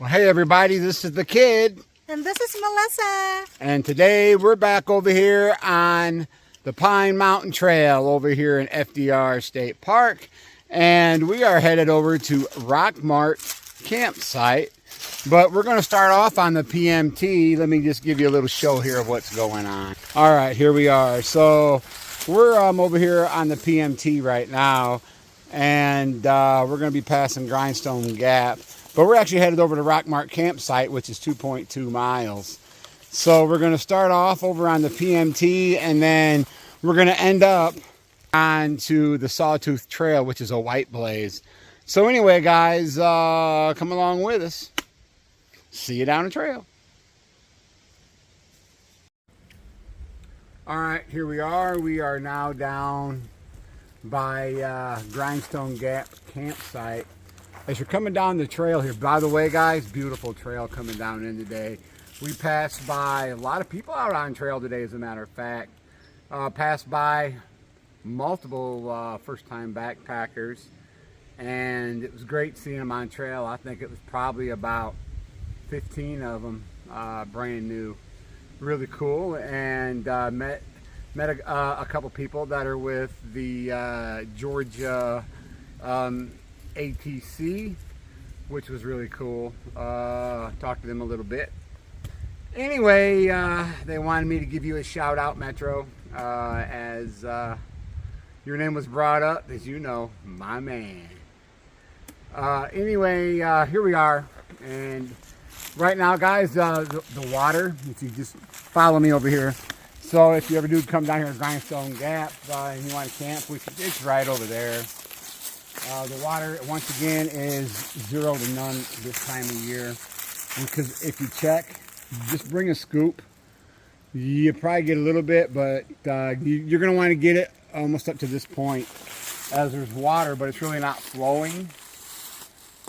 Well, hey everybody, this is the kid. And this is Melissa. And today we're back over here on the Pine Mountain Trail over here in FDR State Park. And we are headed over to Rockmart Campsite. But we're going to start off on the PMT. Let me just give you a little show here of what's going on. All right, here we are. So we're over here on the PMT right now. And we're going to be passing Grindstone Gap. But we're actually headed over to Rockmart Campsite, which is 2.2 miles. So we're going to start off over on the PMT, and then we're going to end up onto the Sawtooth Trail, which is a white blaze. So anyway, guys, come along with us. See you down the trail. All right, here we are. We are now down by Grindstone Gap Campsite. As you're coming down the trail here, by the way, guys, beautiful trail coming down in today. We passed by a lot of people out on trail today, as a matter of fact. Passed by multiple first-time backpackers, and it was great seeing them on trail. I think it was probably about 15 of them, brand new. Really cool, and met a couple people that are with the Georgia ATC, which was really cool. Talked to them a little bit. Anyway, they wanted me to give you a shout out, Metro, as your name was brought up, as you know, my man. Anyway, here we are, and right now, guys, the water, if you just follow me over here. So if you ever do come down here to Grindstone Gap and you want to camp, it's right over there. The water, once again, is 0 to none this time of year. Because if you check, just bring a scoop. You probably get a little bit, but you're going to want to get it almost up to this point, as there's water, but it's really not flowing.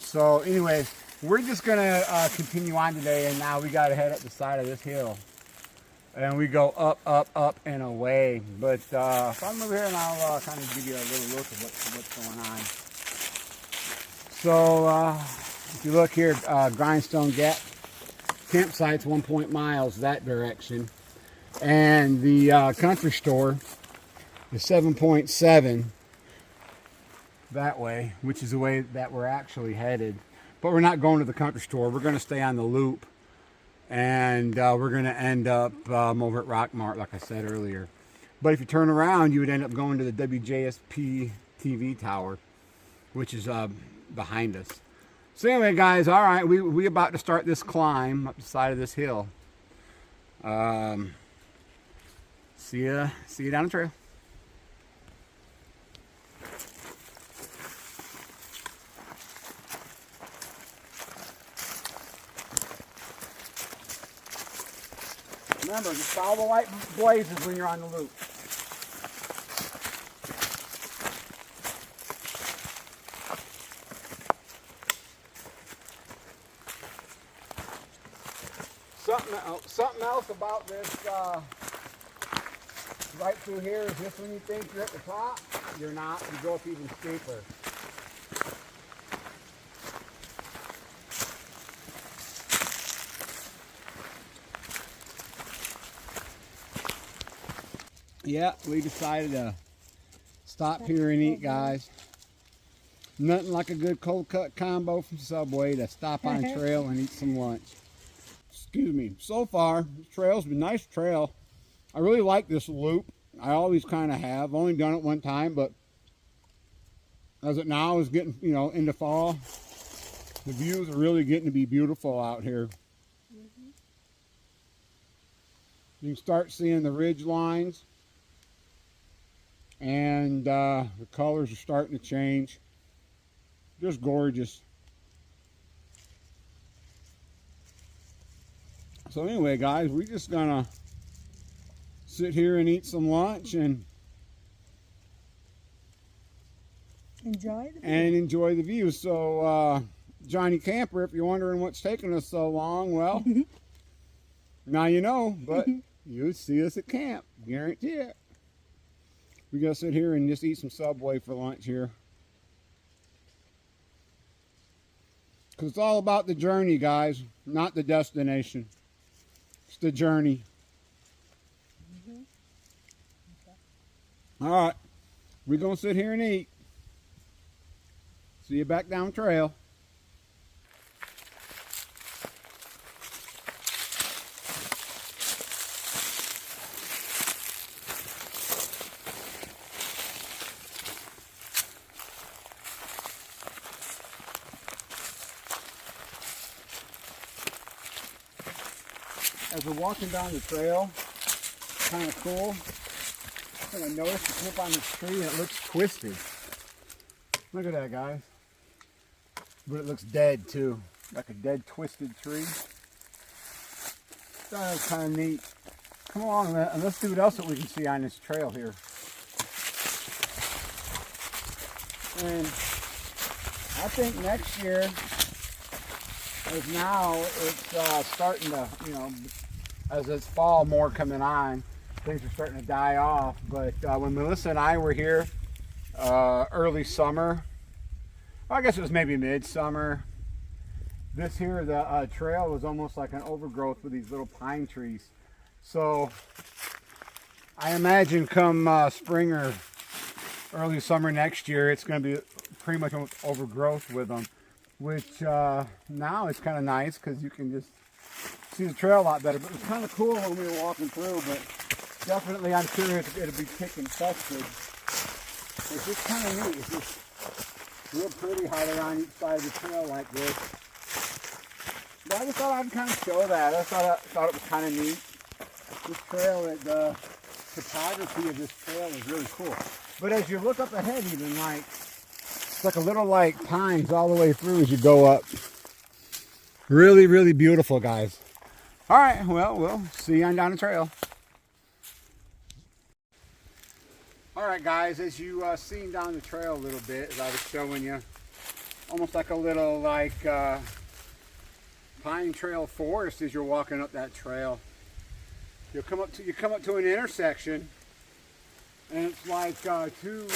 So anyways, we're just going to continue on today, and now we got to head up the side of this hill. And we go up, up, up, and away. But I'm over here, and I'll kind of give you a little look of what's going on. So if you look here, Grindstone Gap Campsite's 1 miles that direction. And the country store is 7.7 that way, which is the way that we're actually headed. But we're not going to the country store. We're going to stay on the loop. And we're going to end up over at Rockmart, like I said earlier. But if you turn around, you would end up going to the WJSP TV tower, which is behind us. So anyway, guys, all right, we about to start this climb up the side of this hill. See you down the trail. Remember, just follow the white blazes when you're on the loop. Something else about this right through here is just when you think you're at the top, you're not. You go up even steeper. Yeah, we decided to stop here and eat, guys. Nothing like a good cold cut combo from Subway to stop on trail and eat some lunch. Excuse me. So far, this trail's been a nice trail. I really like this loop. I always kind of have. Only done it one time, but as it now is getting, into fall, the views are really getting to be beautiful out here. You can start seeing the ridge lines. And the colors are starting to change. Just gorgeous. So anyway, guys, we're just gonna sit here and eat some lunch and enjoy the view. So Johnny Kamper, if you're wondering what's taking us so long, well, now you know, but you'll see us at camp, guarantee it. We gotta sit here and just eat some Subway for lunch here. Because it's all about the journey, guys, not the destination. It's the journey. All right, we're going to sit here and eat. See you back down the trail. As we're walking down the trail, it's kind of cool. I noticed you come up on this tree and it looks twisted. Look at that, guys. But it looks dead too, like a dead, twisted tree. That was kind of neat. Come on, man, and let's see what else that we can see on this trail here. And I think next year, as now it's starting to, you know, as it's fall more coming on, things are starting to die off. But when Melissa and I were here early summer, well, I guess it was maybe midsummer, this here, the trail was almost like an overgrowth with these little pine trees. So I imagine come spring or early summer next year, it's going to be pretty much overgrowth with them, which now it's kind of nice because you can just see the trail a lot better. But it was kind of cool when we were walking through, but definitely I'm sure it'll be tick infested. It's just kind of neat. It's just real pretty how they're on each side of the trail like this. But I just thought I'd kind of show that. I thought it was kind of neat. This trail, the topography of this trail is really cool. But as you look up ahead, even like it's like a little like pines all the way through as you go up. Really, really beautiful, guys. All right, well, we'll see you on down the trail. All right, guys, as you seen down the trail a little bit, as I was showing you, almost like a little like pine trail forest as you're walking up that trail. You come up to an intersection, and it's like two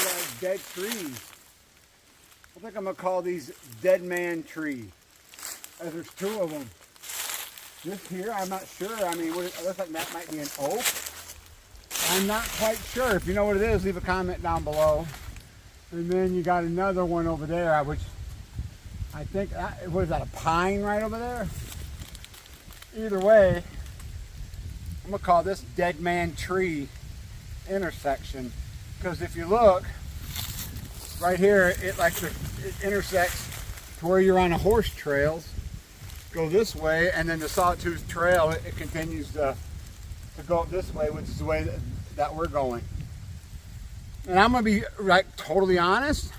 dead trees. I think I'm gonna call these dead man trees, as there's two of them. This here, I'm not sure. I mean, it looks like that might be an oak. I'm not quite sure. If you know what it is, leave a comment down below. And then you got another one over there, which I think, what is that, a pine right over there? Either way, I'm gonna call this dead man tree intersection, because if you look right here, it intersects to where you're on the horse trails. Go this way, and then the Sawtooth Trail, it continues to go up this way, which is the way that we're going. And I'm gonna be totally honest.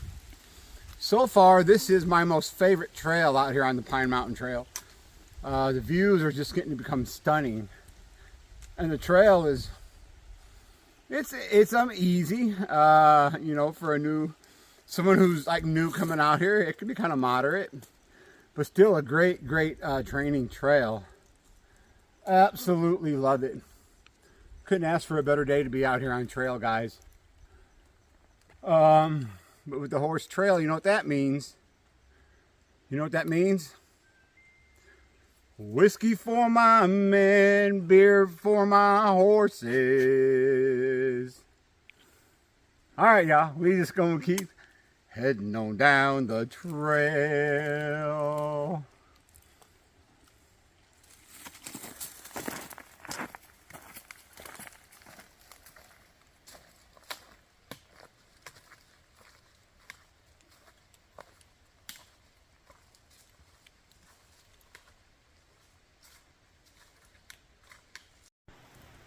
So far, this is my most favorite trail out here on the Pine Mountain Trail. The views are just getting to become stunning, and the trail is it's easy. You know, for someone who's like new coming out here, it can be kind of moderate, but still a great training trail. Absolutely love it. Couldn't ask for a better day to be out here on trail, guys. But with the horse trail, you know what that means? You know what that means? Whiskey for my men, beer for my horses. All right, y'all. We just gonna keep heading on down the trail.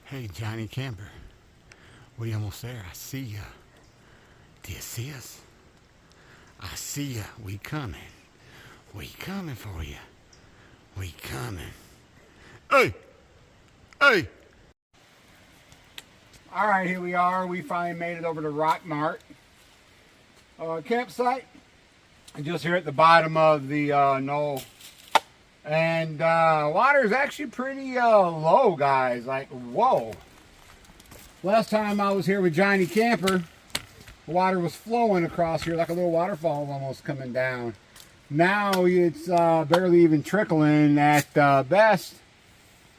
Hey, Johnny Kamper, we almost there. I see ya. Do you see us? I see ya. We coming. We coming for you. We coming. Hey! Hey! All right, here we are. We finally made it over to Rockmart Campsite. Just here at the bottom of the knoll. And water is actually pretty low, guys. Like, whoa. Last time I was here with Johnny Kamper, the water was flowing across here like a little waterfall almost coming down. Now it's barely even trickling at best.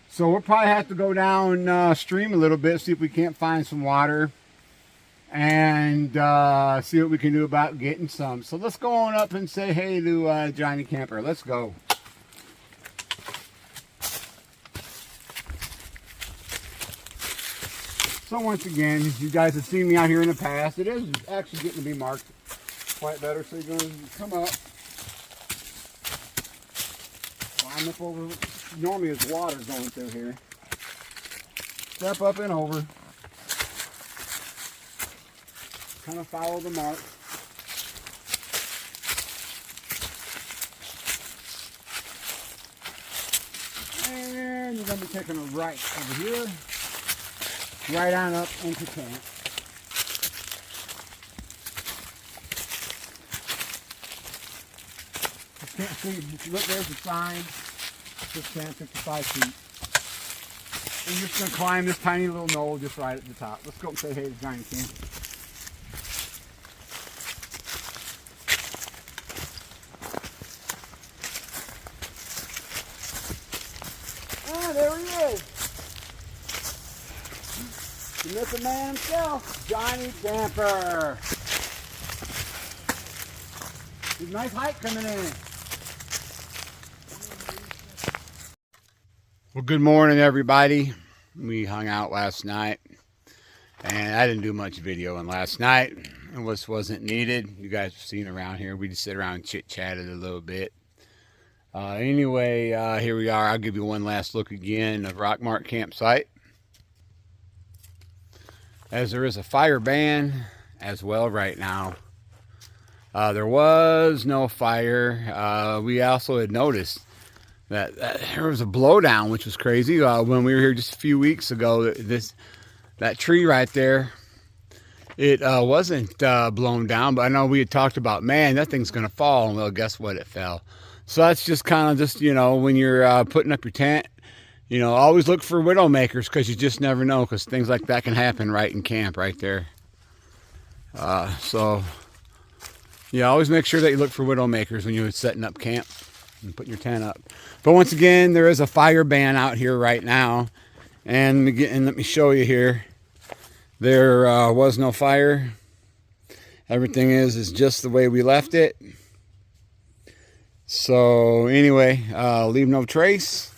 So we'll probably have to go down stream a little bit, see if we can't find some water, and see what we can do about getting some. So let's go on up and say hey to Johnny Kamper. Let's go. So once again, you guys have seen me out here in the past. It is actually getting to be marked quite better. So you're going to come up, climb up over. Normally there's water going through here. Step up and over. Kind of follow the mark. And you're going to be taking a right over here. Right on up into camp. You can't see, if you look, there's the sign. Just camp 55 feet. And you're just going to climb this tiny little knoll just right at the top. Let's go and say hey to Johnny Kamper. Ah, there he is. You met the man himself, Johnny Kamper. There's a nice hike coming in. Well, good morning, everybody. We hung out last night, and I didn't do much videoing last night. It wasn't needed. You guys have seen around here. We just sit around and chit-chatted a little bit. Anyway, here we are. I'll give you one last look again of Rockmart Campsite. As there is a fire ban as well right now. There was no fire. We also had noticed that there was a blowdown, which was crazy. When we were here just a few weeks ago, that tree right there, it wasn't blown down, but I know we had talked about, man, that thing's going to fall. And well, guess what? It fell. So that's just kind of just, you know, when you're putting up your tent, you know, always look for widow makers, because you just never know, because things like that can happen right in camp right there. So, yeah, always make sure that you look for widow makers when you're setting up camp and putting your tent up. But once again, there is a fire ban out here right now. And let me show you here. There was no fire. Everything is just the way we left it. So anyway, leave no trace.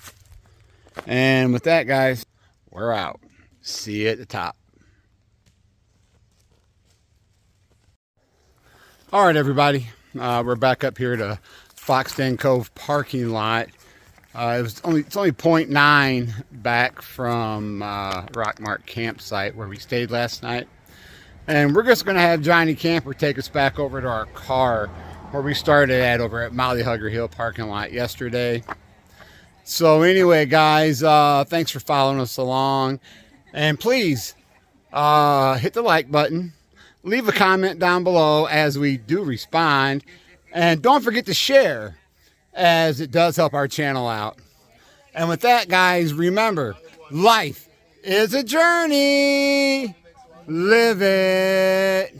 And with that, guys, we're out. See you at the top. All right, everybody. We're back up here to Foxden Cove parking lot. It's only 0.9 back from Rockmart Campsite where we stayed last night. And we're just going to have Johnny Kamper take us back over to our car where we started at over at Mollyhugger Hill parking lot yesterday. So anyway, guys, thanks for following us along. And please hit the like button. Leave a comment down below as we do respond. And don't forget to share, as it does help our channel out. And with that, guys, remember, life is a journey. Live it.